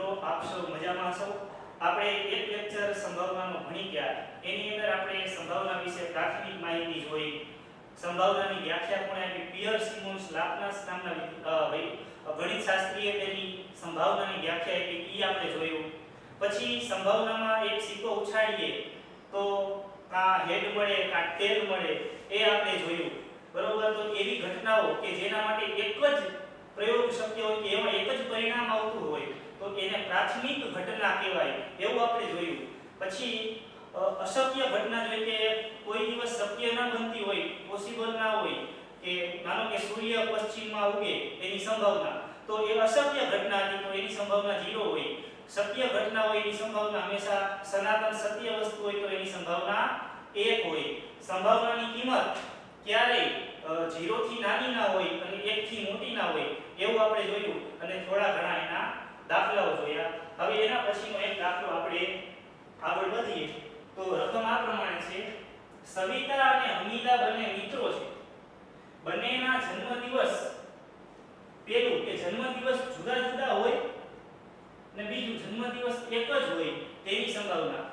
મિત્રો આપ સૌ મજામાં છો? આપણે એક લેક્ચર સંભાવનાનો ભણી ગયા. એની અંદર આપણે સંભાવના વિશે પ્રાથમિક માહિતી જોઈ. સંભાવનાની વ્યાખ્યા કોણે આપી? પિયર સિમોન્સ લાપ્લાસ નામના ગણિતશાસ્ત્રીએ તેની સંભાવનાની વ્યાખ્યા આપી. એ આપણે જોયું. પછી સંભાવનામાં એક સિક્કો ઉછાળીએ તો કા હેડ મળે કા ટેલ મળે એ આપણે જોયું. બરોબર. તો એવી ઘટનાઓ કે જેના માટે એક જ પ્રયોગ શક્ય હોય કે એમાં એક જ પરિણામ આવતું હોય તો એને પ્રાથમિક ઘટના કહેવાય એવું આપણે જોયું. પછી અશક્ય ઘટના જોઈએ કે કોઈ દિવસ શક્ય ન બનતી હોય, પોસિબલ ના હોય કે માનો કે સૂર્ય પશ્ચિમમાં ઉગે એની સંભાવના, તો એ અશક્ય ઘટના હતી તો એની સંભાવના 0 હોય. શક્ય ઘટના હોય એની સંભાવના હંમેશા સનાતન સત્ય વસ્તુ હોય તો એની સંભાવના 1 હોય. સંભાવનાની કિંમત ક્યારેય 0 થી નાની ના હોય અને 1 થી મોટી ના હોય એવું આપણે જોયું અને થોડા ઘણા એના દાખલાઓ જોયા. હવે એના પછીનો એક દાખલો આપણે આગળ વધીએ તો રકમ આ પ્રમાણે છે. સવિતા અને હમીદા બંને મિત્રો છે. બંનેના જન્મદિવસ, પેલું કે જન્મદિવસ જુદા જુદા હોય અને બીજું જન્મદિવસ એક જ હોય તેની સંભાવના.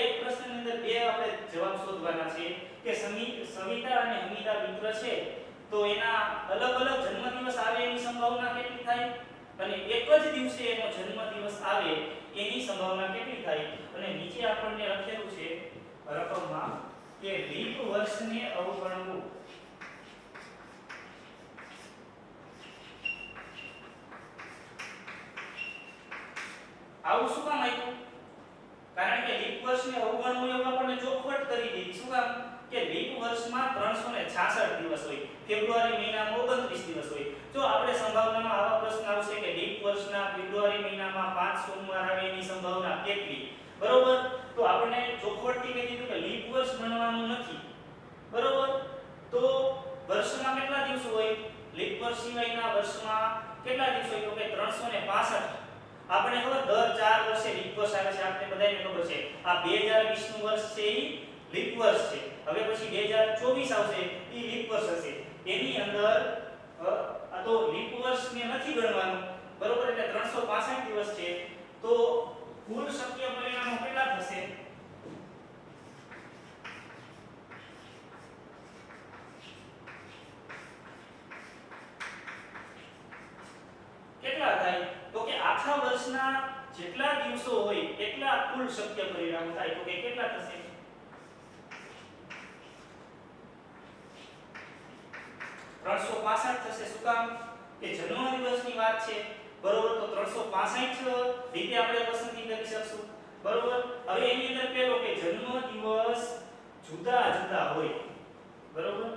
એક પ્રશ્નની અંદર બે આપણે જવાબ શોધવાના છે કે સવિતા અને હમીદા મિત્ર છે તો એના અલગ અલગ જન્મદિવસ આવે એની સંભાવના કેટલી થાય અને એક જ દિવસે એનો જન્મદિવસ આવે એની સંભાવના કેટલી થાય. અને નીચે આપણને લખેલું છે રકમમાં કે લીપ વર્ષને અવગણવું. આવું શું કામ આપ્યું? કારણ કે લીપ વર્ષને અવગણવું એવું આપણને ચોખવટ કરી દીધી. શું કામ? કે લીપ વર્ષમાં 366 દિવસ હોય. ફેબ્રુઆરી મહિનામાં 29 દિવસ હોય. જો આપણે સંભાવનામાં આવા પ્રશ્ન આવશે કે લીપ વર્ષના ફેબ્રુઆરી મહિનામાં 5 સોમવાર આવે એની સંભાવના કેટલી? બરોબર. તો આપણને ચોખવટથી કહી દીધું કે લીપ વર્ષ ગણવાનું નથી. બરોબર. તો વર્ષમાં કેટલા દિવસો હોય? લીપ વર્ષ સિવાયના વર્ષમાં કેટલા દિવસો હોય? તો કે 365. આપણે ખબર દર 4 વર્ષે લીપ વર્ષ આવે છે, આપણે બધાને ખબર છે. આ 2020 નું વર્ષ છે ઈ લીપ વર્ષ છે. હવે પછી 2024 આવશે ઈ લીપ વર્ષ હશે. એની અંદર આ તો લીપ વર્ષને નથી ગણવાનું. બરોબર. એટલે 365 દિવસ છે. તો કુલ શક્ય પરિણામો કેટલા થશે? કેટલા થાય? તો કે આખા વર્ષના જેટલા દિવસો હોય એટલા કુલ શક્ય પરિણામો થાય. તો કે કેટલા થશે? 365 થશે. શું કામ? કે જન્મદિવસની વાત છે. બરોબર. તો 365 રીતે આપણે પસંદગી કરી શકશું. બરોબર. હવે એની અંદર પેલો કે જન્મદિવસ જુદા જુદા હોય. બરોબર.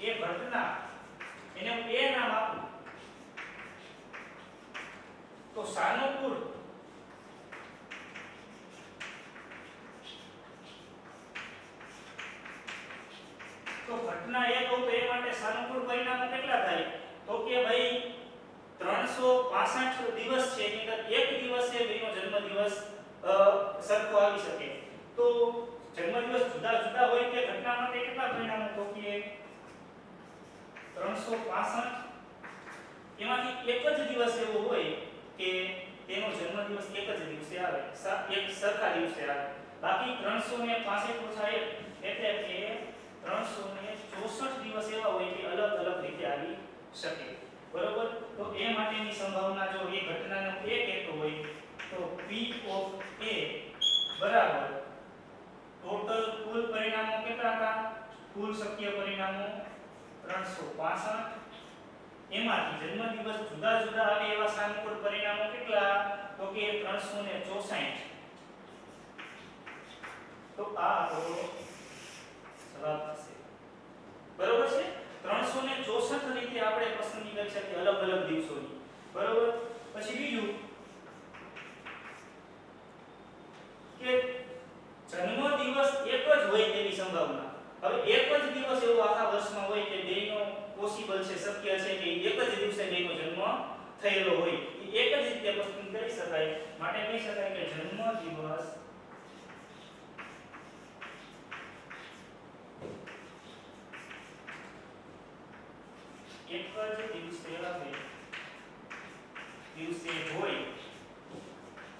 એ ઘટના એને હું એ નામ આપું તો સાનુકૂળ તો ઘટના એ કહું તો એ માટે સાનુકૂળ પરિણામો કેટલા થાય? તો કે ભાઈ 365 દિવસ છે એની અંદર એક દિવસે બેનો જન્મદિવસ સરખો આવી શકે. તો જન્મદિવસ જુદા જુદા હોય તે ઘટના માટે કેટલા પરિણામો? તો કે 365 એમાંથી એક જ દિવસ એવો હોય કે તેનો જન્મદિવસ એક જ દિવસે આવે, એક સરખા દિવસે આવે. બાકી 365 ઓછા 1 એટલે કે 364 દિવસ એવા હોય કે અલગ અલગ રીતે આવી શકે. બરોબર. તો એ માટેની સંભાવના જો એ ઘટનાનો a કહેતો હોય તો p ઓફ a બરાબર ટોટલ કુલ પરિણામો કેટલા હતા? કુલ શક્ય પરિણામો 365. એમાંથી જન્મદિવસ જુદા જુદા આવે એવા સાનુકૂળ પરિણામો કેટલા? તો કે 364. તો આ આપણો જવાબ થશે. બરોબર છે. 364 રીતે આપણે પસંદગી કરી શકીએ અલગ અલગ દિવસોની. બરોબર. પછી બીજું કે જન્મદિવસ એક જ હોય તેની સંભાવના. હવે એક જ દિવસ એવો આખા વર્ષમાં હોય કે બેયનો પોસિબલ છે, શક્ય છે કે એક જ દિવસે બેનો જન્મ થયેલો હોય, એક જ રીતે પસંદ કરી શકાય. માટે કહી શકાય કે જન્મ દિવસ એક જ દિવસે આવે, દિવસે હોય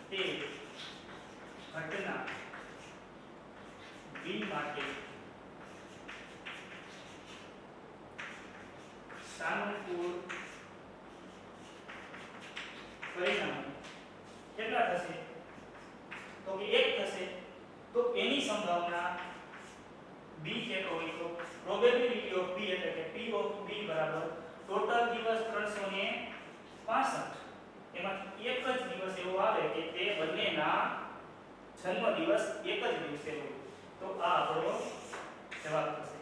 તે ઘટના બી માટે સાનુકૂળ પરિણામ કેટલા થશે? તો કે 1 થશે. તો એની સંભાવના બી કેટલો હોય? તો પ્રોબેબિલિટી ઓફ બી એટલે કે પી ઓફ બી બરાબર ટોટલ દિવસ 365, એમાંથી એક જ દિવસ એવો આવે કે તે બંનેના જન્મ દિવસ એક જ દિવસે હોય. તો આ આપણો જવાબ થશે.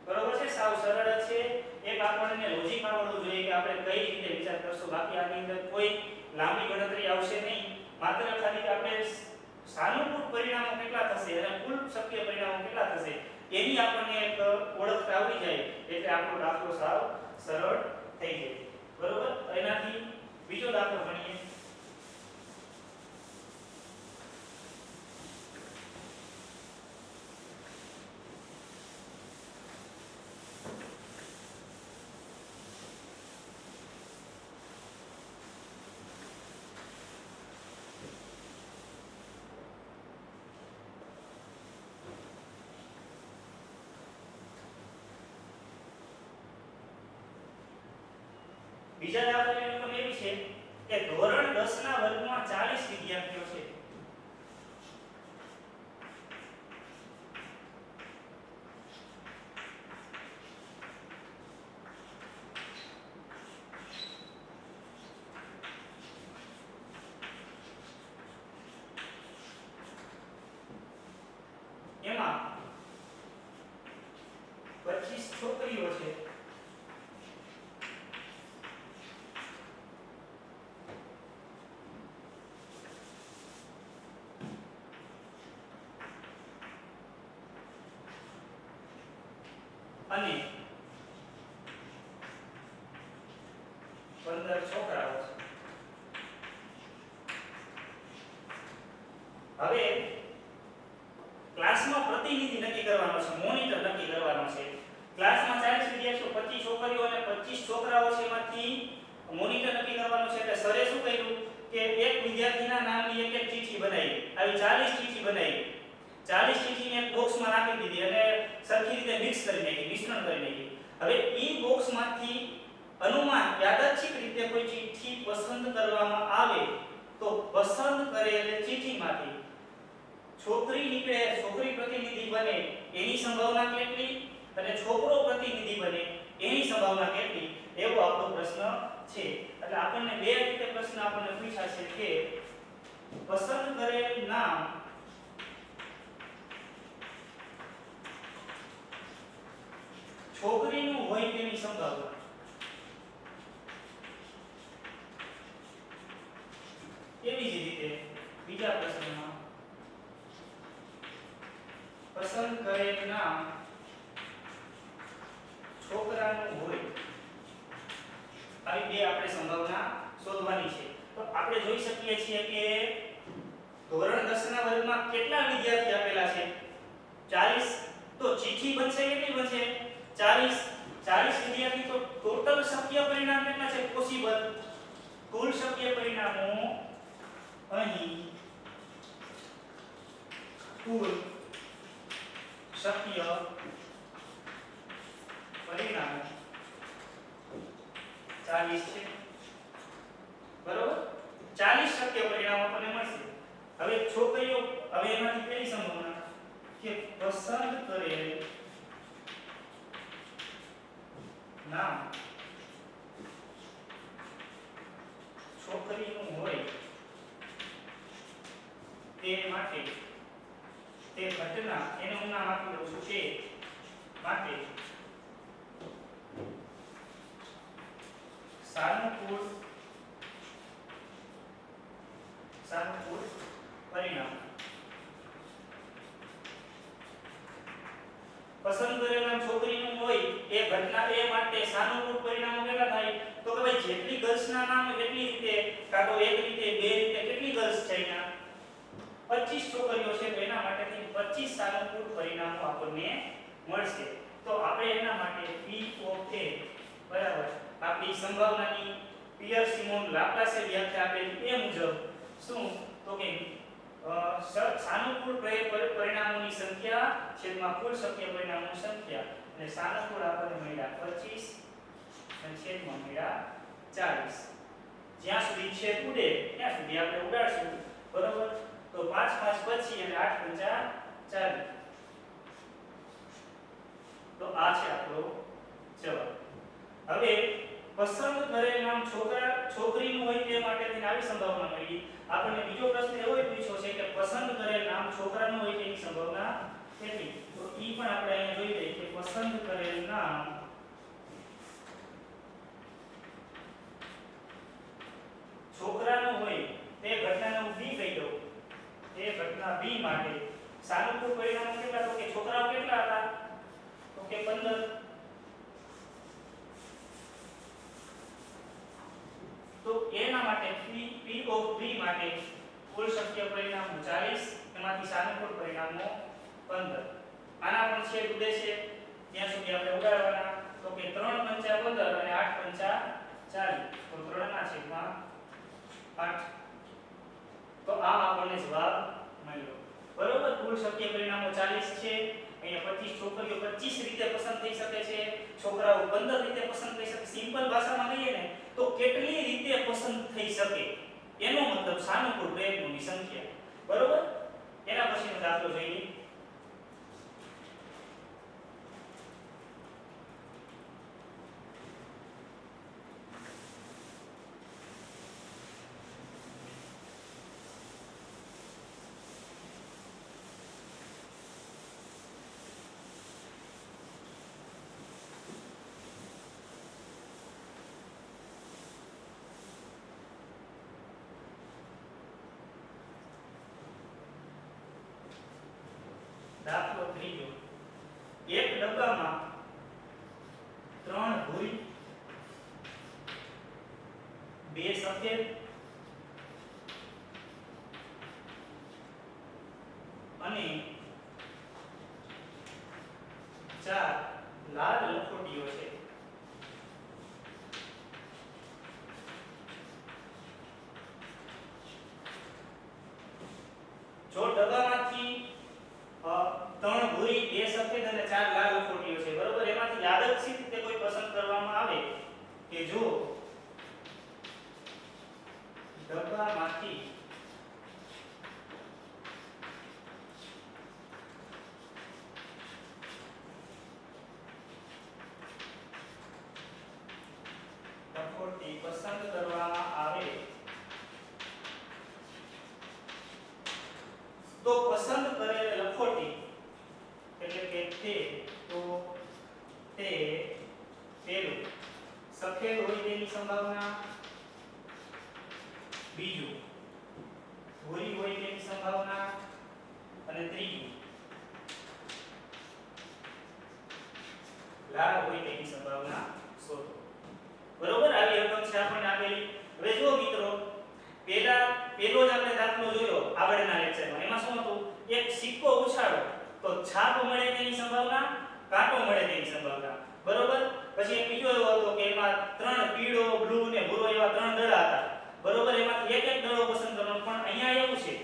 બરોબર છે? સાવ સરળ જ છે. એક આપણને લોજિક આવડવું જોઈએ કે આપણે કઈ રીતે વિચાર કરશું. બાકી આની અંદર કોઈ લાંબી ગણતરી આવશે નહીં. માત્ર ખાલી આપણે સાનુકૂળ પરિણામો કેટલા થશે અને કુલ શક્ય પરિણામો કેટલા થશે એની આપણને એક ઓળખ આવડી જાય એટલે આપણો દાખલો સાવ સરળ થઈ જાય. બરોબર? એનાથી બીજો દાખલો ગણીએ. બીજા દાખલાની રકમ એવી છે કે ધોરણ 10 ના વર્ગમાં 40 વિદ્યાર્થીઓ છે. એમાં 25 છોકરીઓ છે અને 15 છોકરાઓ છે. હવે ક્લાસમાં પ્રતિનિધિ નક્કી કરવાનો છે, મોનિટર નક્કી કરવાનો છે. ક્લાસમાં 40 વિદ્યાર્થીઓ, 25 છોકરીઓ અને 25 છોકરાઓ છે, એમાંથી મોનિટર નક્કી કરવાનો છે. એટલે સરે શું કર્યું કે એક વિદ્યાર્થીના નામની એક એક ચીઠી બનાવી. આવી 40 ચીઠી બનાવી. 40 ચીઠીને એક બોક્સમાં રાખી દીધી અને સરખી રીતે મિક્સ કરી નાખી, મિશ્રણ કરી નાખી. હવે ઈ બોક્સમાંથી અનુમાન યાદચ્છિક રીતે કોઈ ચીઠી પસંદ કરવામાં આવે તો પસંદ કરેલ ચીઠીમાંથી છોકરી નીકળે, છોકરી પ્રતિનિધિ બને એની સંભાવના કેટલી અને છોકરો પ્રતિનિધિ બને એની સંભાવના કેટલી, એવો આપણો પ્રશ્ન છે. એટલે આપણને બે રીતે પ્રશ્ન આપણને પૂછ્યા છે કે પસંદ કરેલ નામ છોકરીનું હોય તેની સંભાવના. એવી જ રીતે બીજા પ્રશ્નમાં પસંદ કરેલ નામ છોકરાનું હોય, આવી બે આપણે સંભાવના શોધવાની છે. તો આપણે જોઈ શકીએ છીએ કે ધોરણ 10 ના વર્ગમાં કેટલા વિદ્યાર્થી આપેલા છે? 40. તો ચીઠી બનશે કેટલી બનશે? 40 વિદ્યાર્થી. તો ટોટલ શક્ય પરિણામ કેટલા છે? પોસિબલ. કુલ શક્ય પરિણામો અહીં કુલ શક્ય પરિણામો 40 છે. બરોબર? 40 શક્ય પરિણામો આપણને મળશે. હવે છોકરીઓ, હવે એમાંથી પહેલી સંભાવના કે પસંદ કરેલ નામ છોકરીનું હોય તે માટે તે ઘટના, એને હું નામ આપી દઉં છું, તે માટે સાનુકૂળ પરિણામ. પસંદ કરેલ નામ છોકરીનું હોય એ ઘટના એ માટે સાનુકૂળ ગર્લ્સના નામ કેટલી રીતે, કાં તો એક રીતે, બે રીતે, કેટલી ગર્લ્સ છે અહીંયા 25 છોકરીઓ છે, તો એના માટેથી 25 સાનુકૂળ પરિણામો આપણને મળશે. તો આપણે એના માટે P of A બરાબર આપણી સંભાવનાની પિયર-સિમોન લાપ્લાસે વ્યાખ્યા આપેલી એ મુજબ શું તો કે સાનુકૂળ પરિણામોની સંખ્યા છેદમાં કુલ શક્ય પરિણામોની સંખ્યા, અને સાનુકૂળ આપણને મળ્યા 25 અને છેદમાં મળ્યા 40. જ્યાં સુધી છેદ ઉડે ત્યાં સુધી આપણે ઉડાડશું બરાબર. તો 5 5 પછી અને 8 પંચા 40. તો આ છે આપણો જવાબ. હવે પસંદ કરેલ નામ છોકરા છોકરીનું હોય તે માટેની આવી સંભાવના મળી. આપણને બીજો પ્રશ્ન એવો પૂછ્યો છે કે પસંદ કરેલ નામ છોકરાનું હોય તેની સંભાવના કેટલી. તો ઈ પણ આપણે અહીંયા જોઈ લઈએ કે પસંદ કરેલ નામ છોકરાનું હોય તે ઘટનાનું B કહી દો. તે ઘટના B માટે સાનુકૂળ પરિણામો કેટલા, તો કે છોકરાઓ કેટલા હતા તો કે 15. તો એના માટે P of B માટે કુલ શક્ય પરિણામો 40, એમાંથી સાનુકૂળ પરિણામો 15. આના પણ છેદ ઉડે છે ત્યાં સુધી આપણે ઉડાડવાના. તો કે 3 પંચા 15 અને 8 પંચા 40. તો 3 ના છેદમાં 8. તો આ આપણને જવાબ મળ્યો બરોબર. કુલ શક્ય પરિણામો 40 છે. અહીંયા 25 છોકરીઓ 25 રીતે પસંદ થઈ શકે છે, છોકરાઓ 15 રીતે પસંદ થઈ શકે. સિમ્પલ ભાષામાં કહીએ ને તો કેટલી રીતે પસંદ થઈ શકે એનો મતલબ સાનુકૂળ પ્રયત્નોની સંખ્યા બરોબર. એના પછીનો દાખલો જોઈએ. દાખલો ત્રીજો. એક ડબ્બામાં 3 ભૂરી, 2 સફેદ અને 4 લાલ લખોટીઓ છે. જો ડબ્બામાંથી 3 ભૂરી, 2 સફેદ અને 4 લાલ લખોટીઓ છે બરોબર. એમાંથી યાદચ્છિક રીતે કોઈ પસંદ કરવામાં આવે કે જો ડબ્બામાંથી 3 લખોટી પસંદ કરવામાં આવે તો પસંદ કરેલ લખોટી એટલે કે તે પેલું સફેદ હોય તેની સંભાવના, બીજું ભૂરી હોય તેની સંભાવના અને ત્રીજું લાલ હોય તેની સંભાવના શોધો બરોબર. આવી રકમ છે આપણને આપેલી. હવે જો મિત્રો પેલો જ આપણે દાખલો જોયો આગળના લેક્ચરમાં. એમાં શું હતું, એક સિક્કો ઉછાળો તો છાપ મળે તેની સંભાવના, કાંટો મળે તેની સંભાવના બરોબર. પછી એક બીજો એવો હતો કે એમાં 3 પીળો, બ્લુ ને ભૂરો એવા 3 દડા હતા બરોબર. એમાંથી એક એક દડો પસંદ કરવાનો. પણ અહીંયા એવું છે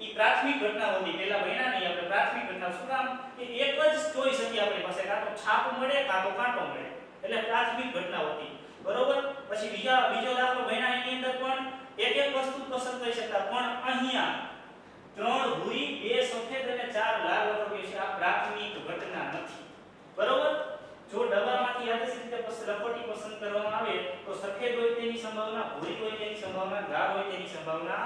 ઈ પ્રાથમિક ઘટના હતી. પેલા ભણ્યા નહીં આપણે પ્રાથમિક ઘટના. શું કામ કે એક જ ચોઈસ હતી આપણી પાસે, કાં તો છાપ મળે કાં તો કાંટો મળે, એટલે પ્રાથમિક ઘટના હતી બરોબર. પછી બીજો દાખલો ભણ્યા એની અંદર પણ એક એક વસ્તુ પસંદ કરી શકતા. પણ અહીંયા 3 ભૂરી, 2 સફેદ અને 4 લાલ લખોટીઓ છે. આ પ્રાથમિક ઘટના નથી બરોબર. જો ડબ્બામાંથી યાદચ્છિક રીતે લખોટી પસંદ કરવામાં આવે તો સફેદ હોય તેની સંભાવના, ભૂરી હોય તેની સંભાવના, લાલ હોય તેની સંભાવના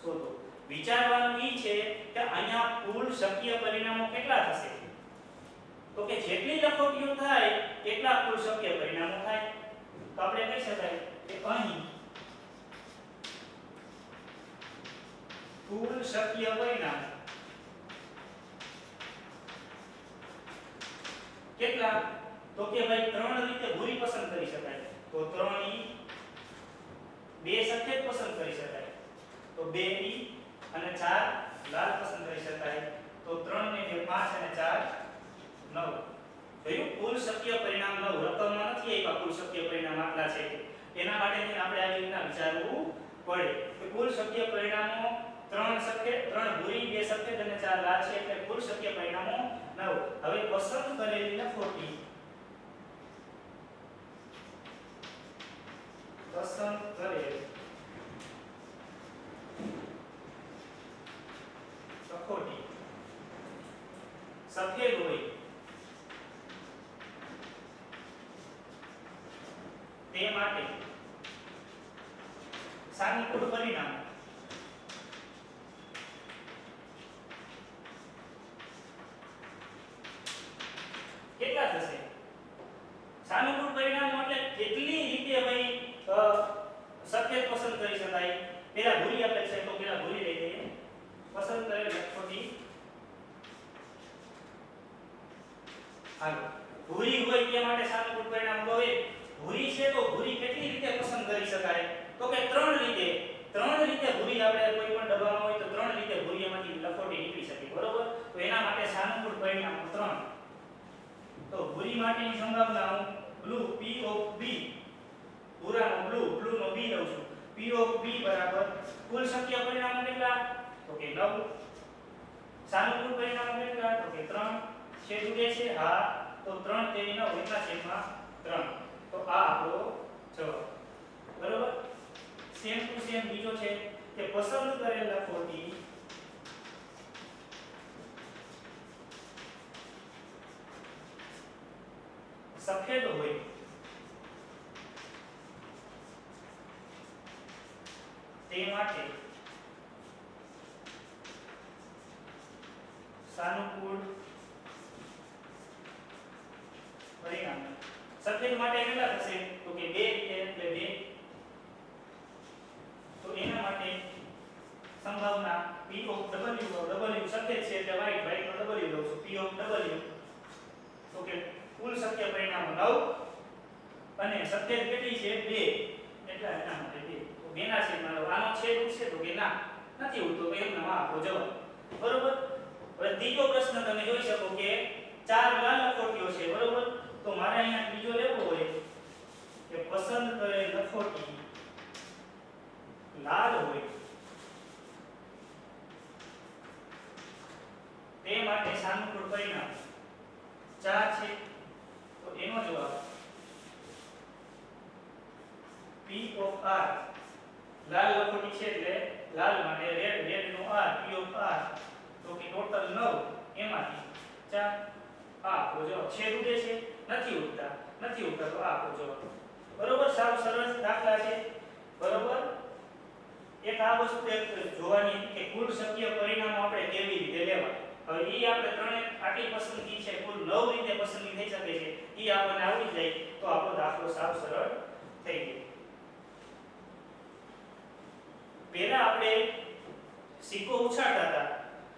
શોધો. વિચારવાનું ઈ છે કે અહીંયા કુલ શક્ય પરિણામો કેટલા થશે, તો કે જેટલી લખોટીઓ થાય એટલા કુલ શક્ય પરિણામો થાય. તો આપણે કહી શકાય કે અહીં કુલ શક્ય પરિણામ કેટલા, તો કે ભાઈ 3 રીતે ભૂરી પસંદ કરી શકાય. તો 3 2 સફેદ પસંદ કરી શકાય તો 2 ઈ અને 4 લાલ પસંદ કરી શકાય તો 3 ને 2 5 અને 4 9. જોયું કુલ શક્ય પરિણામ 9. રકમમાં નથી આપ્યા કુલ શક્ય પરિણામ આટલા છે એના માટે આપણે આવી રીતના વિચારવું પડે કે કુલ શક્ય પરિણામો 3 સફેદ 3 ભૂરી 2 સફેદ અને 4 લાલ છે એટલે કુલ શક્ય પરિણામો 9. હવે પસંદ કરેલી લખોટી પસંદ કરેલ લખોટી સફેદ હોય તે માટે સાનુકૂળ પરિણામ કેટલા થશે? સાનુકૂળ પરિણામ એટલે કેટલી રીતે ભાઈ સફેદ પસંદ કરી શકાય. પેલા ભૂરી આપેલ છે તો પેલા ભૂરી લઈ લઈએ. પસંદ કરેલ લખોટી હાલો ભૂરી હોય તે માટે સાનુકૂળ પરિણામ હોય. ભૂરી છે તો ભૂરી કેટલી રીતે પસંદ કરી શકાય તો કે 3 રીતે. 3 રીતે ભૂરી આપણે કોઈ પણ ડબ્બામાં હોય તો 3 રીતે ભૂરીમાંથી લખોટી નીકળી શકે બરોબર. તો એના માટે સાનુકૂળ પરિણામ 3. તો ભૂરી માટેની સંભાવના હું બ્લુ P of B ભૂરાનો બ્લુ નો B લઉં છું. P of B બરાબર કુલ શક્ય પરિણામો કેટલા તો કે 9. સાનુકૂળ પરિણામો કેટલા તો કે 3. છેદ ઉડે છે હા તો 3 તેરી 9 એટલા છેદમાં 3. તો આ આપણો જવાબ બરોબર. સેમ ટુ સેમ બીજો છે કે પસંદ કરેલ લખોટી સફેદ હોય તે માટે સાનુકૂળ પરિણામ સફેદ માટે કેટલા થશે તો કે 2 રીતે એટલે 2. તો એના માટે સંભાવના P of W સફેદ છે એટલે white નો W લઉં છું. P of W તો કે કુલ શક્ય પરિણામો 9 અને સફેદ કેટલી છે 2 એટલે એના માટે 2. તો 2 ના છેદમાં 9. આનો છેદ ઉડશે તો કે ના નથી ઉડતો તો એમનો આ આપણો જવાબ બરોબર. હવે ત્રીજો પ્રશ્ન તમે જોઈ શકો કે 4 લાલ લખોટીઓ છે બરોબર. તો મારે અહીંયા બીજો લેવો હોય કે પસંદ કરેલ લખોટી લાલ હોય તે માટે સાનુકૂળ પરિણામ 4 છે તો એનો જવાબ P of R લાલ લખોટી છે એટલે લાલ માટે રેડ નો R P of R તો કે ટોટલ 9 એમાંથી 4 આ આપણો જવાબ. છેદ ઉડે છે નથી ઉડતા તો આ આપણો જવાબ બરોબર. સાવ સરસ દાખલા છે બરોબર. એક આ વસ્તુ એક જોવાની કે કુલ શક્ય પરિણામો આપણે કેવી રીતે લેવા. હવે ઈ આપણે ત્રણે આટલી પસંદગી છે કુલ 9 રીતે પસંદગી થઈ શકે છે ઈ આપણને આવડી જાય તો આપણો દાખલો સાવ સરળ થઈ જાય. પહેલા આપણે સિક્કો ઉછાળતા હતા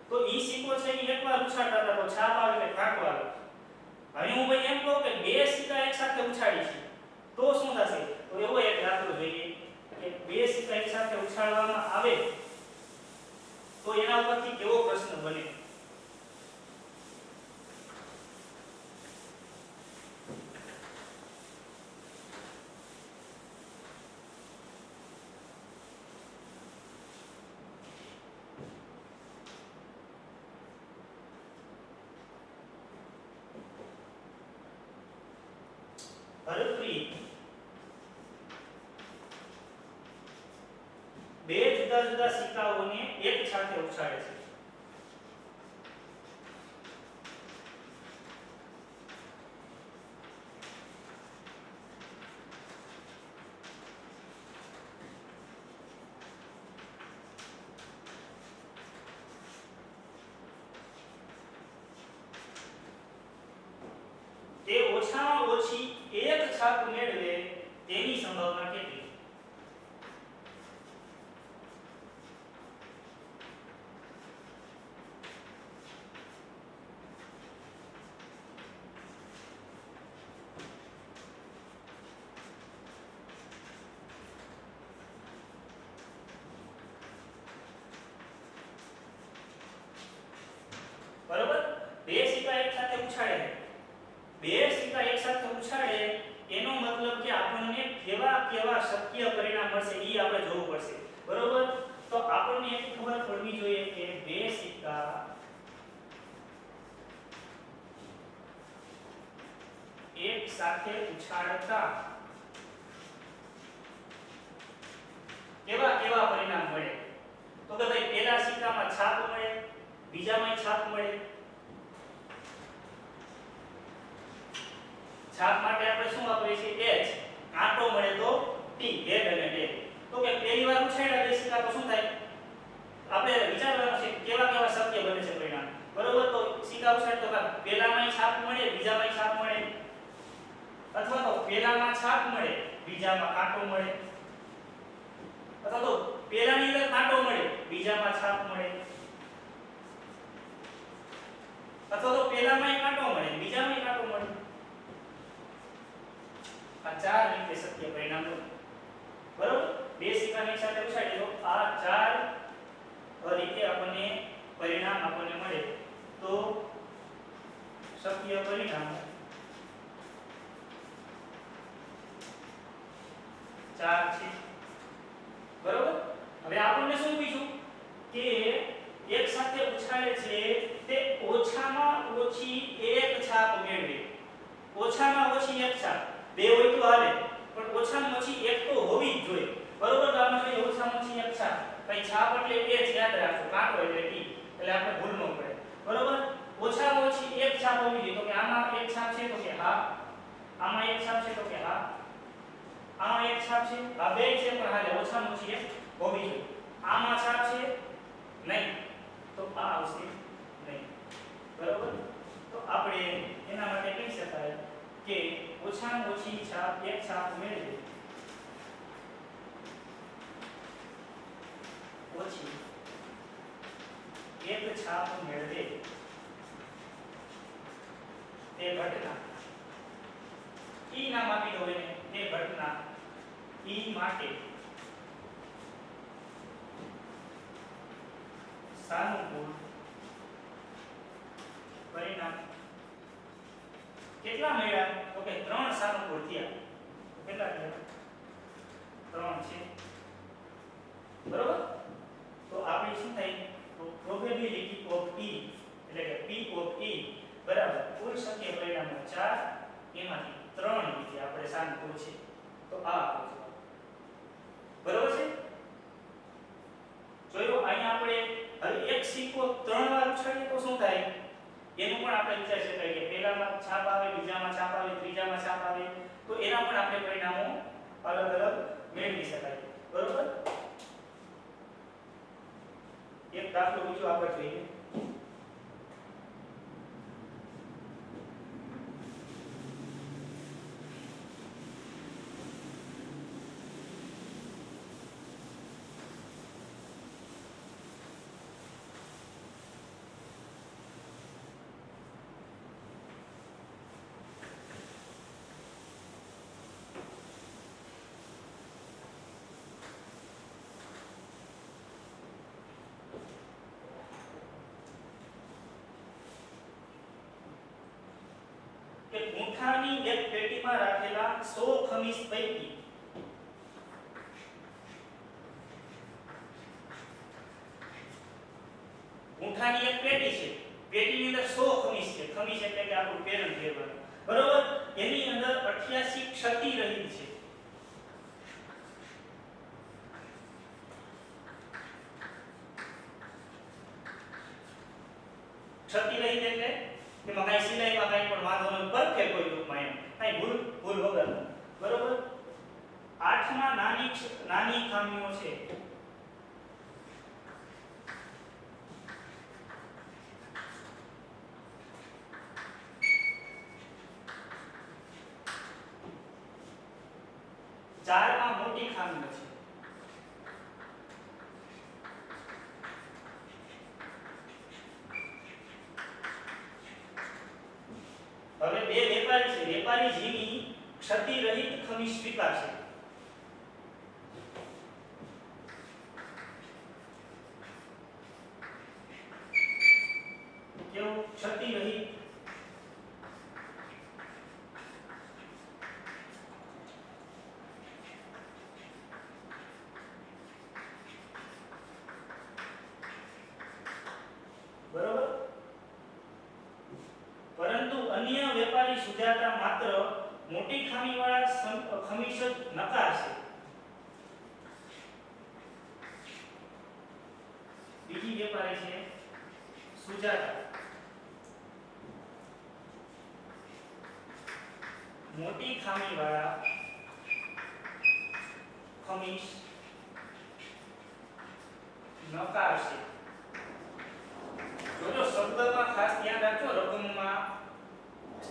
તો ઈ સિક્કો છે ઈ એકવાર ઉછાળતા હતા તો છાપ આવે એટલે કાંટો આવે. હવે હું ભાઈ એમ કહું કે 2 સિક્કા એક સાથે ઉછાળી છે તો શું થશે તો એવો એક દાખલો જોઈએ કે 2 સિક્કા એક સાથે ઉછાળવામાં આવે તો એના ઉપરથી કેવો પ્રશ્ન બને. હરપ્રીત 2 જુદા જુદા સિક્કાઓને એક સાથે ઉછાળે છે. તે ઓછામાં ઓછી એક છાપ મેળવે તેની સંભાવના કેટલી? ઉછાળે એનો મતલબ કે આપણને કેવા કેવા શક્ય પરિણામ મળશે એ આપણે જોવું પડશે, બરોબર? તો આપણને એક ખબર પડવી જોઈએ કે બે સિક્કા એક સાથે ઉછાળતા કેવા કેવા પરિણામ મળે. તો કે ભાઈ પહેલા સિક્કામાં છાપ મળે, બીજામાં છાપ મળે. છાપ માટે આપણે શું વાપરીએ છીએ? h. કાંટો મળે તો t, head અને tail. તો કે પહેલી વાર ઉછાળ્યા બે સિક્કા તો શું થાય? આપણે વિચારવાનું છે કેવા કેવા શક્ય બને છે પરિણામ, બરોબર? તો સિક્કા ઉછાળે તો પહેલામાં છાપ મળે, બીજામાં છાપ મળે, અથવા તો પહેલામાં છાપ મળે, બીજામાં કાંટો મળે, અથવા તો પહેલાની અંદર કાંટો મળે, બીજામાં છાપ મળે, અથવા તો પહેલામાં કાંટો મળે, બીજામાં કાંટો મળે. આ ચાર રીતે શક્ય પરિણામ બને, બરોબર? બે સિક્કાની સાથે ઉછાળીએ તો આ ચાર રીતે આપણને પરિણામ આપણને મળે. તો શક્ય પરિણામ ચાર છે, બરોબર? હવે આપણને શું પૂછ્યું કે એક સાથે ઉછાળે છે તે ઓછામાં ઓછી એક છાપ મેળવે. ઓછામાં ઓછી એક છાપ, બે હોય તો હાલે પણ ઓછામાં ઓછી એક તો હોવી જ જોઈએ, બરોબર? તો આપણે જોઈએ ઓછામાં ઓછી એક છાપ. ભાઈ છાપ એટલે એ જ યાદ રાખજો, કાંટો એટલે ટી, એટલે આપણે ભૂલ ન પડે, બરોબર? ઓછામાં ઓછી એક છાપ હોવી જોઈએ. તો કે આમાં એક છાપ છે તો કે હા, આમાં એક છાપ છે તો કે હા, આમાં એક છાપ છે, આ બે છે પણ હાલે ઓછામાં ઓછી એક હોવી જોઈએ. આમાં છાપ છે નહીં તો આ આવશે નહીં, બરોબર? તો આપણે એના માટે કહી શકાય કે ઓછામાં ઓછી છાપ એક છાપ મેળવે, ઓછી એક છાપ મેળવે તે ઘટના ઈ નામ આપી દો એને, તે ઘટના ઈ માટે સાનુકૂળ પરિણામ કેટલા મળ્યા? તો કે 3 સાનુકૂળ થયા. કેટલા થયા? 3 છે, બરોબર? તો આપણી શું થાય? તો પ્રોબેબિલિટી ઓફ e એટલે કે p ઓફ e બરાબર કુલ શક્ય પરિણામો 4, એમાંથી 3 રીતે આપણે સાનુકૂળ છે. તો આ આપણો જવાબ, બરોબર છે? જોયું અહીંયા આપણે હવે એક સિક્કો 3 વાર ઉછાળીએ તો શું થાય એનું પણ આપણે વિચારી શકાય કે પહેલામાં છાપ આવે, બીજામાં છાપ આવે, ત્રીજામાં છાપ આવે. તો એના પણ આપણે પરિણામો અલગ અલગ મેળવી શકાય, બરોબર? એક દાખલો બીજો આપણે જોઈએ. કે મૂઠાની એક પેટીમાં રાખેલા 100 ખમીસ પૈકી મૂઠાની એક પેટી છે, પેટીની અંદર 100 ખમીસ છે. ખમીસ એટલે કે આપણું પેરણ કહેવાનું, બરોબર? એની અંદર 88 ક્ષતિ રહી છે. ક્ષતિ રહી એટલે એમાં કાંઈ સિલાઈમાં કાંઈ પણ વાંધો નથી, પરફેક્ટ હોય ટૂંકમાં એમ, કાંઈ ભૂલ વગરનું, બરોબર? 8માં નાની ખામીઓ છે. ચારમાં મોટી ખામીઓ છે. હવે બે વેપારી છે, વેપારી જીની ક્ષતિ રહિત ખમીસ સ્વીકારશે. કેવું? ક્ષતિ રહિત સ્વીકારી સુજાતા માત્ર મોટી ખામીવાળા ખમીસ જ નકારશે. બીજી વેપારી છે સુજાતા મોટી ખામીવાળા ખમીસ નકારશે. જોજો શબ્દમાં ખાસ ધ્યાન રાખજો. રકમમાં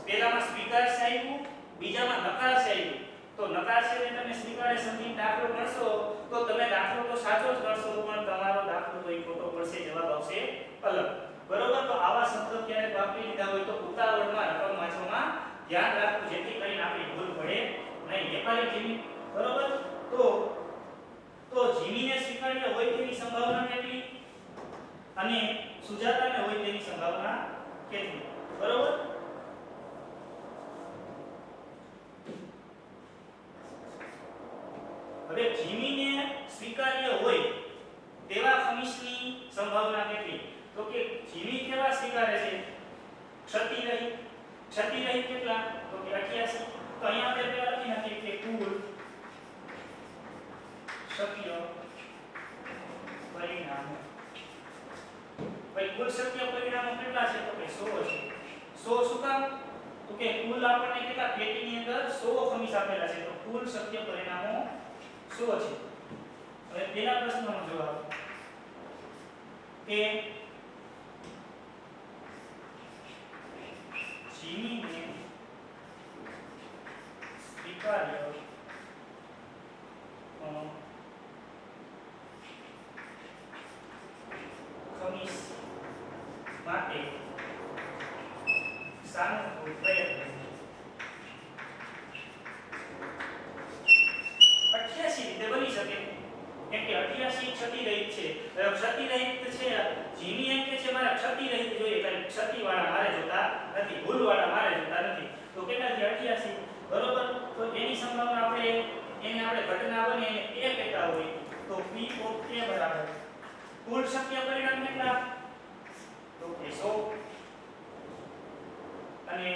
પહેલામાં સ્વીકારશે આવ્યું, બીજામાં નકારશે આવ્યું. તો નકારશે ને તમે સ્વીકારે સમજીને દાખલો ગણશો તો તમે દાખલો તો સાચો જ ગણશો પણ તમારો દાખલો તો ખોટો પડશે, જવાબ આવશે અલગ. બરોબર? તો આવા શબ્દો ક્યારેક વાપરી લીધા હોય તો ઉતાવળમાં રકમ વાંચવામાં ધ્યાન રાખવું જેથી કરીને આપણી ભૂલ પડે નહીં. વેપારી જીમી, બરોબર? તો જીમીને સ્વીકાર્ય હોય તેની સંભાવના કેટલી અને સુજાતાને હોય તેની સંભાવના કેટલી? બરોબર? હવે જીમીને સ્વીકાર્ય હોય તેવા ખમીસની સંભાવના કેટલી? તો કે જીમી કેવા સ્વીકારે છે? ક્ષતિ રહિત. ક્ષતિ રહિત કેટલા? તો કે 88. તો અહીંયા આપણે પહેલા લખી નાખીએ કે કુલ શક્ય પરિણામો. ભાઈ કુલ શક્ય પરિણામો કેટલા છે? તો કે 100 છે. 100 શું કામ? તો કે કુલ આપણને કેટલા પેટીની અંદર 100 ખમીસ આપેલા છે તો કુલ શક્ય પરિણામો 100 છે. હવે પહેલા પ્રશ્નનો જવાબ કે જીમીને સ્વીકાર્ય ખમીસ માટે સાનુકૂળ પ્રયત્ન 88 રીતે બની શકે. કેમ કે 88 ક્ષતિ રહિત છે. ક્ષતિ રહિત છે. જીમી એમ કે છે મારે ક્ષતિ રહિત જોઈએ, કારણ ક્ષતિ વાળા મારે જોતા નથી, ભૂલ વાળા મારે જોતા નથી. તો કેટલા છે? 88. બરોબર? તો એની સંભાવના આપણે ઘટના બને એ કહેતા હોય તો P of A બરાબર કુલ શક્ય પરિણામ કેટલા? તો કે 100. અને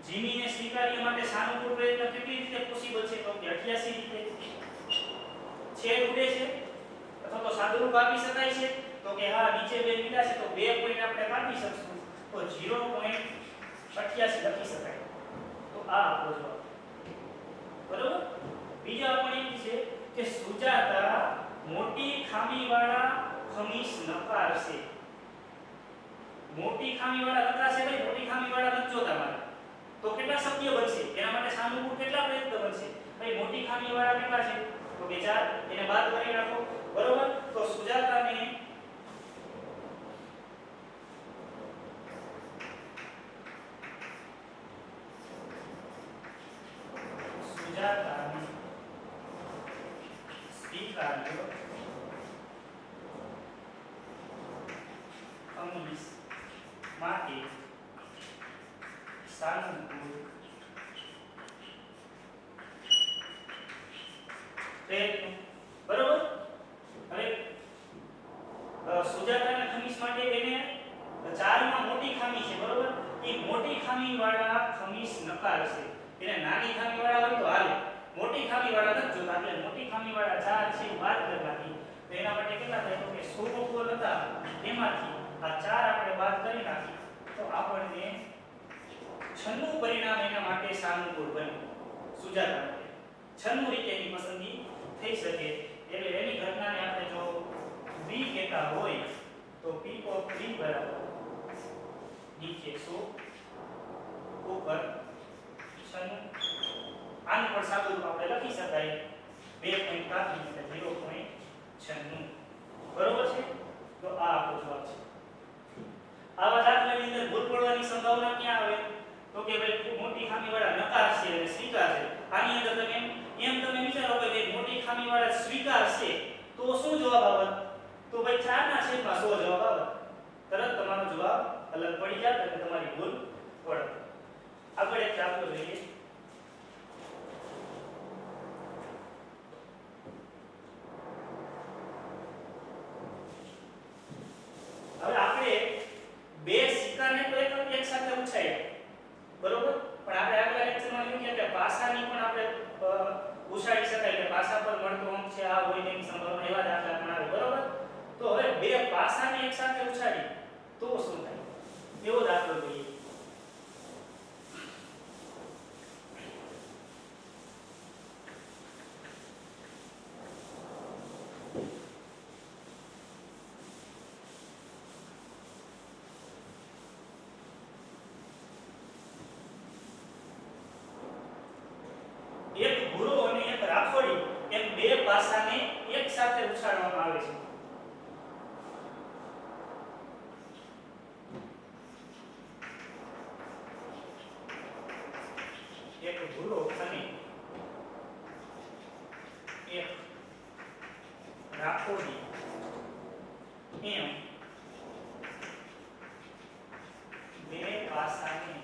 જીમીને સ્વીકાર્ય માટે સાનુકૂળ પ્રયત્ન કેટલી રીતે પોસિબલ છે? તો કે 88 રીતે. છેદ ઉડે છે અથવા તો સાદુરૂપ આપી શકાય છે? તો કે હા, નીચે બે લીધા છે તો 2 પોઈન્ટ આપણે કાઢી શકશું તો 0.88 લખી શકાય. તો આ આપણો જવાબ. બરોબર? બીજો આપણે એમ છે કે સુજાતા મોટી ખામીવાળા ખમીસ નકારશે. મોટી ખામીવાળા નકારશે. ભાઈ મોટી ખામીવાળા નથી જોતા મારે તો કેટલા શક્ય બનશે? એના માટે સાનુકૂળ કેટલા પ્રયત્ન બનશે? ભાઈ મોટી ખામીવાળા કેટલા છે? તો કે 4. એને બાદ કરી નાખો. બરોબર? તો સુજાતાને સ્વીકાર્ય ખમીસ માટે સાનુકૂળ પ્રયત્ન. બરોબર? હવે સુજાતાના ખમીસ માટે એને 4 માં મોટી ખામી છે. બરોબર? એ મોટી ખામી વાળા ખમીસ નકારશે. એને નાની ખામી વાળા હોય તો હાલે, મોટી ખામી વાળા નથી જોતા એટલે મોટી ખામી વાળા 4 છે બાદ કરી નાખી તો એના માટે કેટલા થાય? તો કે 100 કુલ હતા એમાંથી આ 4 આપણે બાદ કરી નાખી તો આપણને 96 પરિણામ એના માટે સાનુકૂળ બન્યું. સુજાતા માટે 96 રીતે એની પસંદગી થઈ શકે. એટલે એની ઘટનાને આપણે જો B કહેતા હોય તો P of B બરાબર નીચે 100 ઉપર 96. આનું પણ સાદું રૂપ આપણે લખી શકાય 2 પોઈન્ટ કાપી એટલે 0.96. બરોબર છે? તો આ આપણો જવાબ છે. આવા દાખલાની અંદર ભૂલ પડવાની સંભાવના ક્યાં આવે? તો કે ભાઈ મોટી ખામીવાળા નકારશે અને સ્વીકારશે. આની અંદર તમે તમે વિચારો કે ભાઈ મોટી ખામીવાળા સ્વીકારશે તો શું જવાબ આવે? તો ભાઈ 4 ના છેદમાં 100 જવાબ આવે. તરત તમારો જવાબ અલગ પડી જાય અને તમારી ભૂલ પડે. આગળ એક દાખલો જોઈએ. હવે આપણે બે સિક્કાને તો એક સાથે ઉછાળ્યા. બરોબર? પણ પાસાની પણ આપણે ઉછાળી શકાય કે પાસા પર મળતો અંક છે આ હોય તેની સંભાવના, એવા દાખલા પણ આવે, બરોબર. તો હવે બે પાસાને એકસાથે ઉછાળી તો શું થાય એવો દાખલો જોઈએ. એક ભૂરો અને એક રાખોડી એમ બે પાસાને એક સાથે ઉછાળવામાં આવે છે. એક ભૂરો અને એક રાખોડી એમ બે પાસાને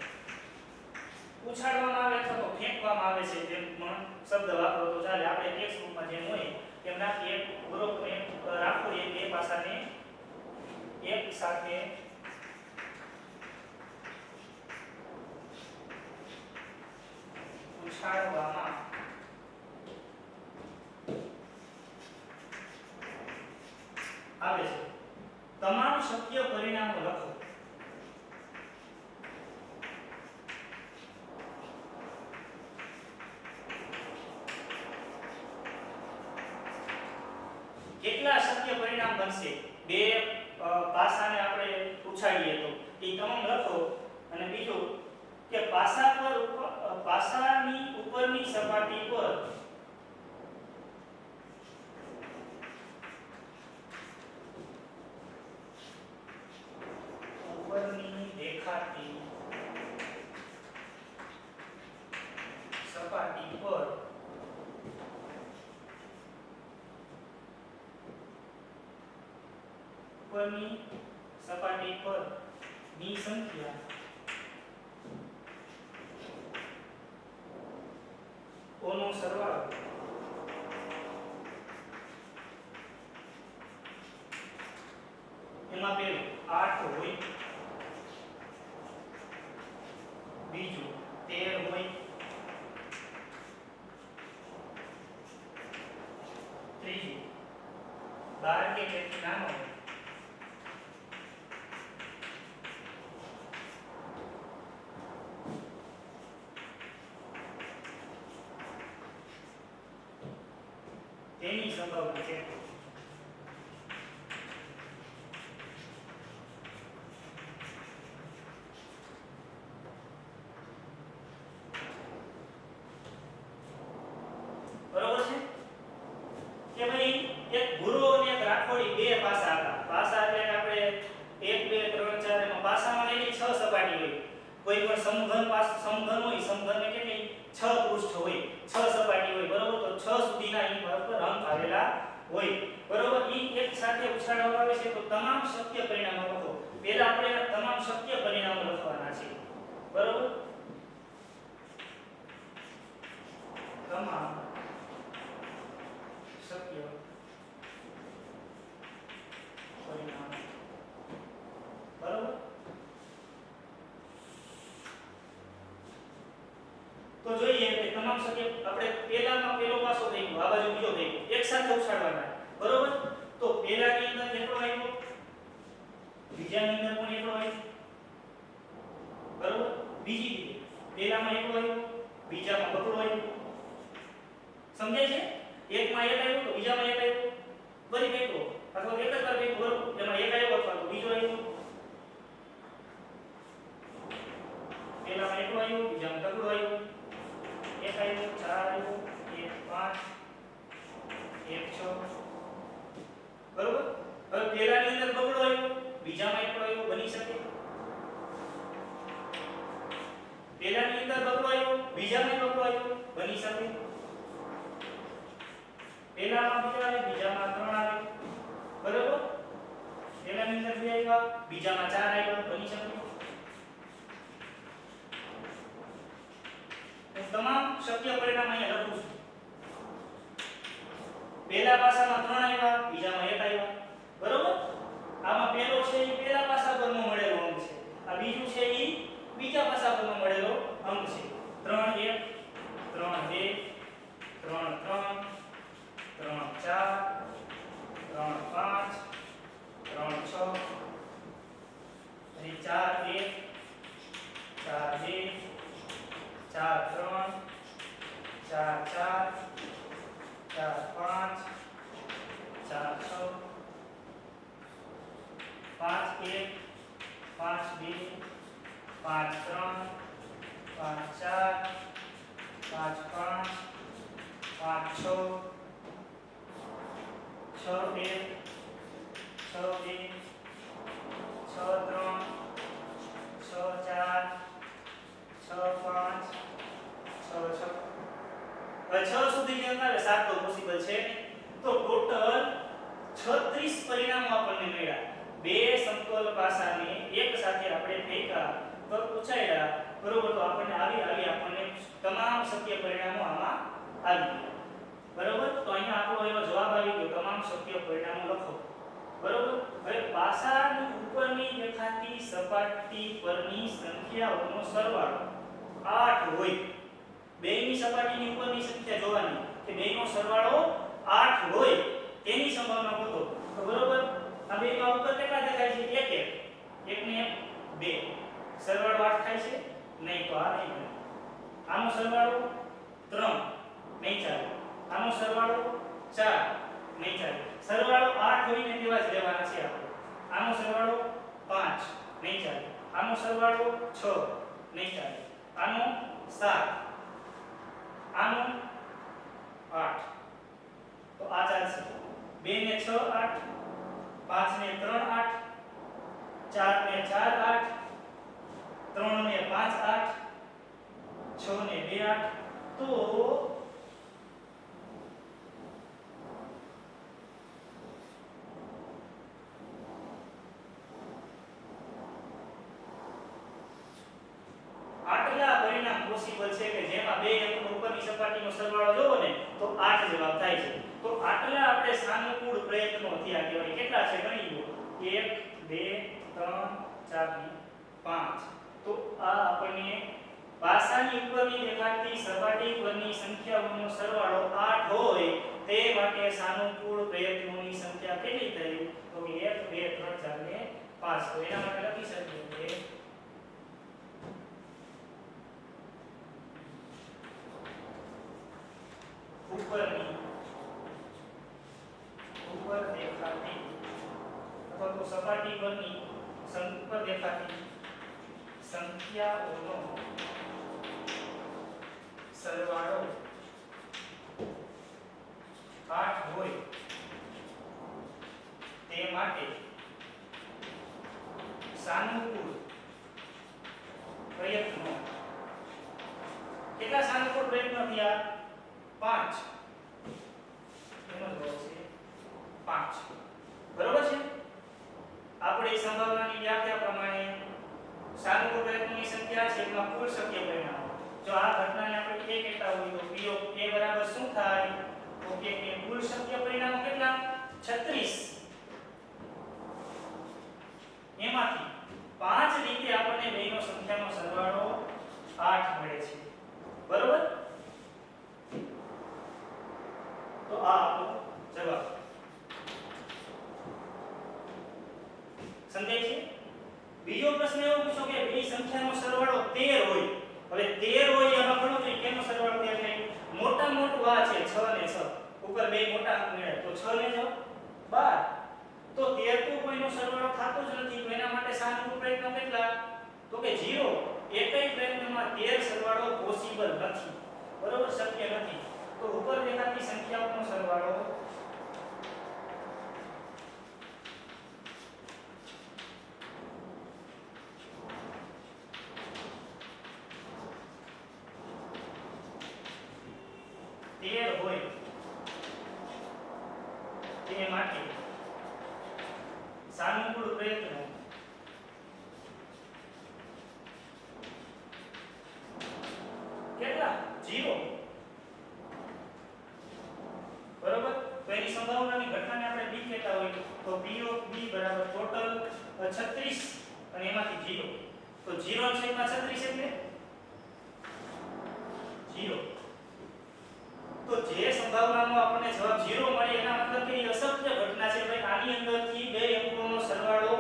ઉછાળવામાં આવે અથવા તો ફેંકવામાં આવે છે, જેમ પણ શબ્દ વાપરો તો ચાલે. આપણે ટેક્સ્ટ બુકમાં જેમ હોય તેમ નાખીએ. એક ભૂરો અને રાખોડી બે પાસાને એક સાથે ઉછાળવામાં આવે છે. તમામ શક્ય પરિણામો લખો. કેટલા શક્ય પરિણામ બનશે બે પાસાને આપણે ઉછાળીએ તો એ તમામ લખો. અને બીજું કે પાસા પર પાસાની ઉપરની સપાટી પર ઉપરની દેખાતી સપાટી પર ઉપરની સપાટી પર ની સંખ્યા ઓનો સરવાળો એમાં પેલું 8 હોય, બીજું 13 હોય, ત્રીજું 12 કે તેથી નાનો હોય, તેની સંભાવના છે. બરોબર છે કે ભાઈ એક ભૂરો અને એક રાખોડી બે પાસા હતા. પાસા એટલે આપણે 1 2 3 4 એમાં પાસામાં કેટલી 6 સપાટી હોય. કોઈ પણ સમઘન સમઘન હોય, સમઘનને કેટલી 6 પૃષ્ઠ હોય, 6 સપાટી હોય, બરોબર. તો 6 સુધીના ઈ પર અંક આવેલા હોય, બરોબર. ઈ એક સાથે ઉછાળવામાં આવે છે. તો તમામ શક્ય પરિણામો લખો. પહેલા આપણે તમામ શક્ય પરિણામો લખવાના છે, બરોબર. તમામ શક્ય પરિણામો, બરોબર. તો જોઈએ કે તમામ શક્ય આપણે પહેલામાં પહેલો પાસો થઈ ગયો, આ બાજુ બીજો થઈ ગયો, એક સાથે ઉછાળવાના, બરોબર. તો પહેલાની અંદર કેટલો આવ્યો, બીજાની અંદર પણ એટલો આવ્યો, બરોબર. બીજી રીતે પહેલામાં એટલો આવ્યો, બીજામાં બકડો આવ્યો. સમજાય છે? એકમાં એક આવ્યો તો બીજામાં એક આવ્યો, બરી કેટલો અથવા એક જ વાર કેટલો, બરોબર. એમાં એક આવ્યો અથવા તો બીજો આવ્યો. પહેલામાં એટલો આવ્યો, બીજામાં બકડો આવ્યો. એક આવ્યો, 4 આવ્યો, 1 5 1 6, બરોબર. હવે પહેલાની અંદર બગડો આવ્યો, બીજામાં એકડો આવ્યો, બની શકે. પહેલાની અંદર બગડો આવ્યો, બીજામાં બગડો આવ્યો, બની શકે. પહેલામાં 2 આવે, બીજામાં 3 આવે, બરોબર. પહેલાની અંદર 2 આવ્યા, બીજામાં 4 આવ્યા, બની શકે. હું તમામ શક્ય પરિણામ અહીંયા લખું છું. પહેલા પાસામાં 3 આવ્યા, બીજામાં 1 આવ્યા, બરોબર. આમાં પહેલો છે એ પહેલા પાસા પરનો મળેલો અંક છે, આ બીજું છે એ બીજા પાસા પરનો મળેલો અંક છે. 3 1 3 4 4 4 5 4 6 5 1 5 2 5 3 5 4 5 5 5 6 6 1 6 2 6 3 6 4 6 5 6 6 હવે 6 સુધી જે આવે 7 તો પોસિબલ છે તો ટોટલ 36 પરિણામો આપણને મળ્યા બે સમતલ પાસાને એક સાથે આપણે ફેંકા તો પૂછાયા બરોબર તો આપણને આપણને તમામ શક્ય પરિણામો આમાં આવી ગયા બરોબર તો અહીંયા આપણો એનો જવાબ આવી ગયો તમામ શક્ય પરિણામો લખો બરોબર હવે પાસાની ઉપરની દેખાતી સપાટી પરની સંખ્યાઓનો સરવાળો 8 હોય બેયની સપાટીની ઉપરની સંખ્યા જોવાની કે બેયનો સરવાળો 8 હોય તેની સંભાવના ગોતો તો બરોબર આ બેયમાં ઉપર કેટલા દેખાય છે 1 1 ને 2 સરવાળો 8 થાય છે નહીં તો આ નહીં બને આનો સરવાળો 3 નહીં ચાલે આનો સરવાળો 4 નહીં ચાલે સરવાળો 8 હોઈને તેવા જ લેવાના છે આપણે આનો સરવાળો 5 નહીં ચાલે આનો સરવાળો 6 નહીં ચાલે આનો 7 આનો 8 તો આ ચાલશે 2 ને 6 8 5 ને 3 8 4 ને 4 8 3 ને 5 8 6 ને 2 8 તો આટલા પરિણામ પોસિબલ છે કે જેમાં બે અંકો ઉપરની સપાટીનો સરવાળો જોવો ને તો 8 જવાબ થાય છે તો આટલા આપણે સાનુકૂળ પ્રયત્નો થયા કહેવાય કેટલા છે ગણી લો 1 2 3 4 5 તો આ આપણને પાસાની ઉપરની દેખાતી સપાટી પરની સંખ્યાઓનો સરવાળો 8 હોય તે માટે સાનુકૂળ પ્રયત્નોની સંખ્યા કેટલી થઈ તો 1 2 3 4 ને 5 તો એના માટે લખી શકીએ કે ઉપર દેખાતી અથવા તો સપાટી પરની ઉપર દેખાતી સંખ્યાઓનો સરવાળો 8 હોય તે માટે સાનુકૂળ પ્રયત્નો કેટલા સાનુકૂળ પ્રયત્નો થયા 5 એનો જવાબ છે 5 બરોબર છે આપણે સંભાવનાની વ્યાખ્યા પ્રમાણે સાનુકૂળ પ્રયત્નોની સંખ્યા છે એમાં કુલ શક્ય પરિણામો જો આ ઘટનાને આપણે a કહેતા હોય તો p ઓફ a બરાબર શું થાય તો કે કુલ શક્ય પરિણામો કેટલા 36 એમાંથી 5 રીતે આપણને બેયનો સંખ્યાનો સરવાળો 8 મળે છે બરોબર તો આ આપણો જવાબ સમજાય છે બીજો પ્રશ્ન એવો પૂછો કે બે સંખ્યાનો સરવાળો 13 હોય હવે 13 હોય એમાં ઘણો જોઈએ કેનો સરવાળો 13 થાય મોટા મોટું આ છે 6 ને 6 ઉપર બે મોટા મળે તો 6 ને 6 12 તો 13 તો કોઈનો સરવાળો થતો જ નથી તો એના માટે સાનુકૂળ પ્રયત્નો કેટલા તો કે 0 એકય પ્રયત્નમાં 13 સરવાળો પોસિબલ નથી બરોબર શક્ય નથી તો ઉપર દેખાતી સંખ્યાઓનો સરવાળો હોય તે માટે સાનુકૂળ પ્રયત્નો કેટલા 0 બરોબર તો એની સંભાવનાની ઘટનાને આપણે b કહેતા હોય તો b ઓફ b બરાબર ટોટલ 36 અને એમાંથી 0 તો 0 છે એમાં 36 એટલે 0 તો જે સંભાવનાનો આપણને જવાબ 0 મળે એના મતલબ કે અશક્ય ઘટના છે ભાઈ આની અંદરથી બે અંકોનો સરવાળો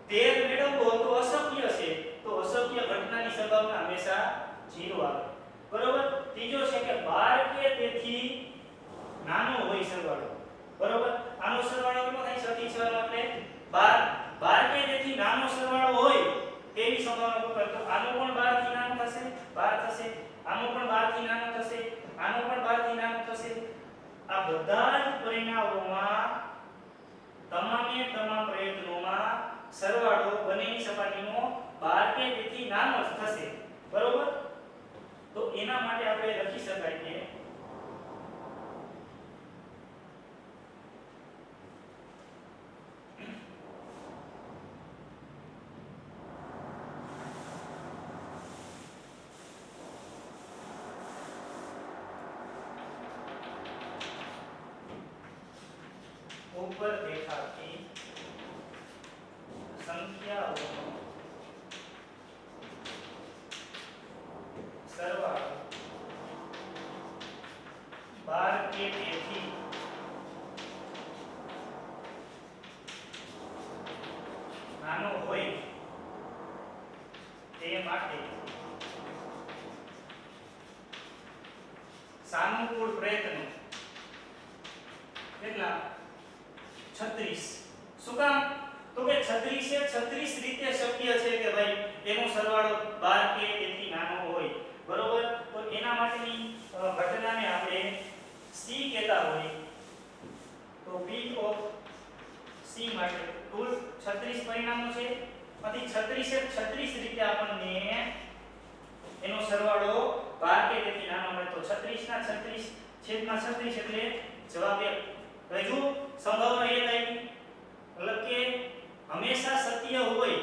13 મેળવવો તો અશક્ય છે તો અશક્ય ઘટનાની સંભાવના હંમેશા 0 આવે બરોબર ત્રીજો છે કે 12 કે બરોબર આનો સરવાળો કેટલો થાય 6 થી 6 નો એટલે 12 12 કે જેથી નાનો સરવાળો હોય તેવી સંભાવના પકડ તો આનો પણ 12 થી નાનો થશે 12 થશે આનો પણ 12 થી નાનો થશે આનો પણ 12 થી નાનો થશે આ બધા જ પરિણામોમાં તમામે તમામ પ્રયત્નોમાં સરવાળો બંનેની સપાટીનો 12 કે તેથી નાનો જ થશે બરોબર તો એના માટે આપણે લખી શકાય કે ઉપર દેખાતી સંખ્યાઓનો સરવાળો 12 કે તેથી નાનો હોય તે માટે સાનુકૂળ પ્રયત્નો કેટલા 36 શું કામ તો કે 36 એ 36 રીતે શક્ય છે કે ભાઈ એનો સરવાળો 12 કે તેથી નાનો હોય બરોબર તો એના માટેની ઘટનાને આપણે C કહેતા હોય તો P ઓફ C માટે કુલ 36 પરિણામો છે આથી 36 એ 36 રીતે આપણને એનો સરવાળો 12 કે તેથી નાનો મળે તો 36 ના 36 છેદમાં 36 એટલે જવાબ 1 હવે જો સંભાવના એ થાય મતલબ કે હંમેશા સત્ય હોય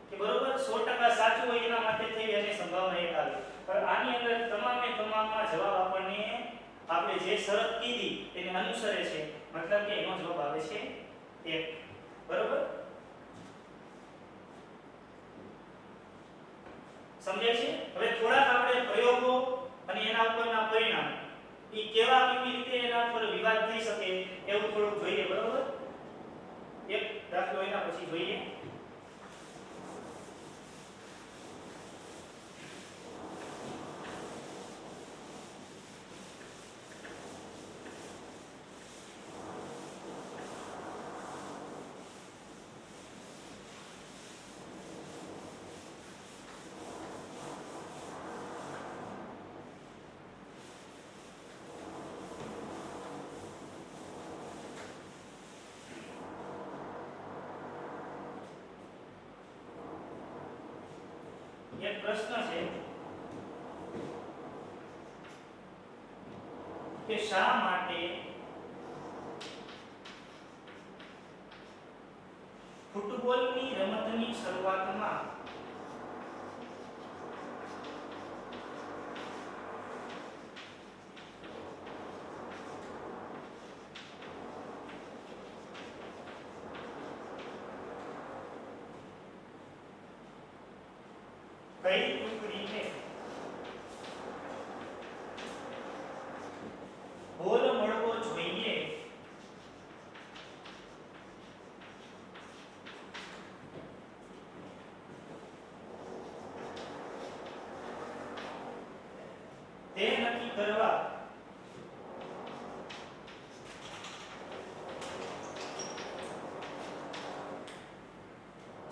કે બરોબર 100% સાચું હોય એના માટે થઈ અને સંભાવના 1 આવે પણ આની અંદર તમામે તમામમાં જવાબ આપણને આપણે જે શરત કીધી તેને અનુસરે છે મતલબ કે એનો જવાબ આવે છે 1 બરોબર સમજાય છે હવે થોડાક આપણે પ્રયોગો અને એના ઉપરના પરિણામ ઈ કેવી રીતે એના પર વિવાદ થઈ શકે એવું થોડું જોઈએ બરોબર એક દાખલો એના પછી જોઈએ એક પ્રશ્ન છે કે શા માટે ફૂટબોલની રમતની શરૂઆતમાં કઈ ટુકડીને બોલ મળવો જોઈએ તે નક્કી કરવા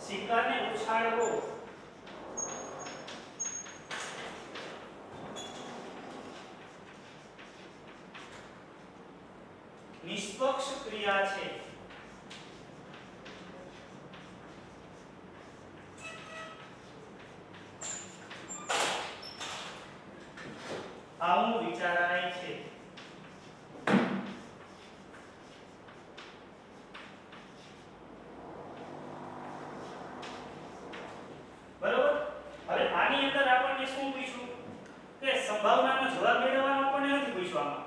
સિક્કાને ઉછાળવો નિષ્પક્ષ ક્રિયા છે આવું વિચારાય છે બરોબર હવે આની અંદર આપણને શું પૂછ્યું કે સંભાવનાનો જવાબ મેળવવાનો આપણને નથી પૂછ્યું આમાં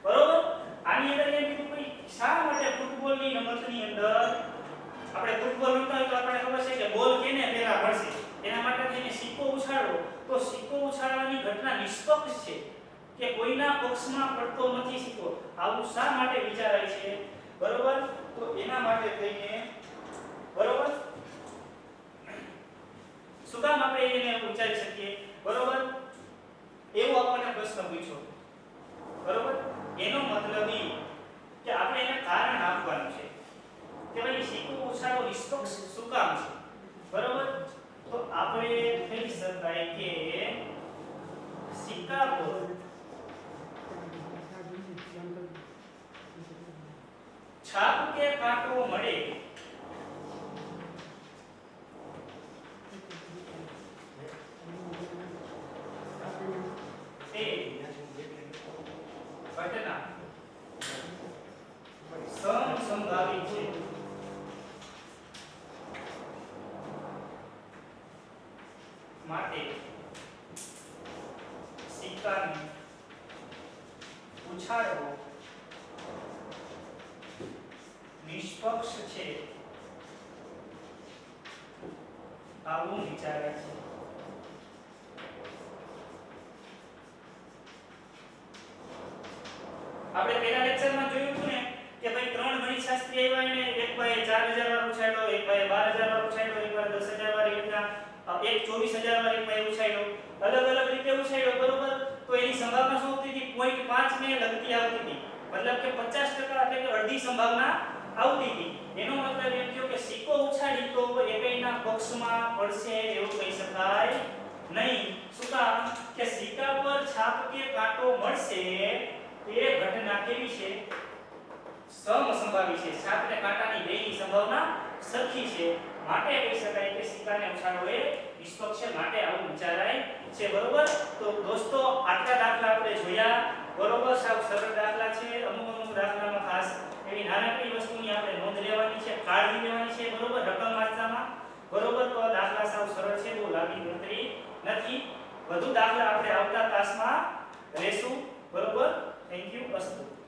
બરોબર આની અંદર એમ કીધું ભાઈ શા માટે ફૂટબોલની રમતની અંદર આપણે ફૂટબોલ રમતા હોય તો આપણને ખબર છે કે બોલ કેને પહેલા મળશે એના માટે થઈને સિક્કો ઉછાળવો તો સિક્કો ઉછાળવાની ઘટના નિષ્પક્ષ છે કે કોઈના પક્ષમાં પડતો નથી સિક્કો આવું શા માટે વિચારાય છે બરોબર તો એના માટે થઈને બરોબર શું કામ આપણે એને વિચારી શકીએ બરોબર એવો આપણને પ્રશ્ન પૂછ્યો બરોબર એનો મતલબ એ કે આપણે એને કારણ ઉછાળો નિષ્પક્ષ શું કામ છે? બરોબર, તો આપણે કહી શકાય કે સિક્કા પર છાપ કે કાંટો મળે તે ઘટના સમસંભાવી છે. માટે સિક્કાને ઉછાળવો નિષ્પક્ષ છે આવું વિચારે છે. આપણે પહેલા લેક્ચરમાં જોયું હતું ને કે ભાઈ ત્રણ ગણિતશાસ્ત્રી આવ્યા ને એક ભાઈ 4000 વાર ઉછાળ્યો, એક ભાઈ 12000 વાર ઉછાળ્યો, એક ભાઈ 10000 વાર, રીતના એક 24000 વાર એક ભાઈ ઉછાળ્યો, અલગ અલગ રીતે ઉછાળ્યો. બરોબર, તો એની સંભાવના શું હતી? 0.5 ને લગતી આવતી હતી, મતલબ કે 50% એટલે કે અડધી સંભાવના આવતી હતી. એનો મતલબ એમ થયો કે સિક્કો ઉછાળી તો એકઈના પક્ષમાં પડશે એવું કહી શકાય નહીં. શું કામ? કે સિક્કા પર છાપ કે કાંટો મળશે એ ઘટના કેવી છે? સમસંભાવી છે. છાપ અને કાંટાની બેની સંભાવના સરખી છે, માટે કહી શકાય કે સિક્કાને ઉછાળવો એ નિષ્પક્ષ છે, માટે આવું વિચારાય છે. બરોબર, તો દોસ્તો આટલા દાખલા આપણે જોયા. બરોબર, સાવ સરળ દાખલા છે. અમુક દાખલામાં ખાસ એવી નાનકડી વસ્તુની આપણે નોંધ લેવાની છે, કાળજી લેવાની છે. બરોબર, રકમ વાંચવામાં. બરોબર, તો આ દાખલા સાવ સરળ છે, બહુ લાંબી ગણતરી નથી. વધુ દાખલા આપણે આવતા ક્લાસમાં લેશું. બરોબર, થેન્ક યુ. અસ્તુ.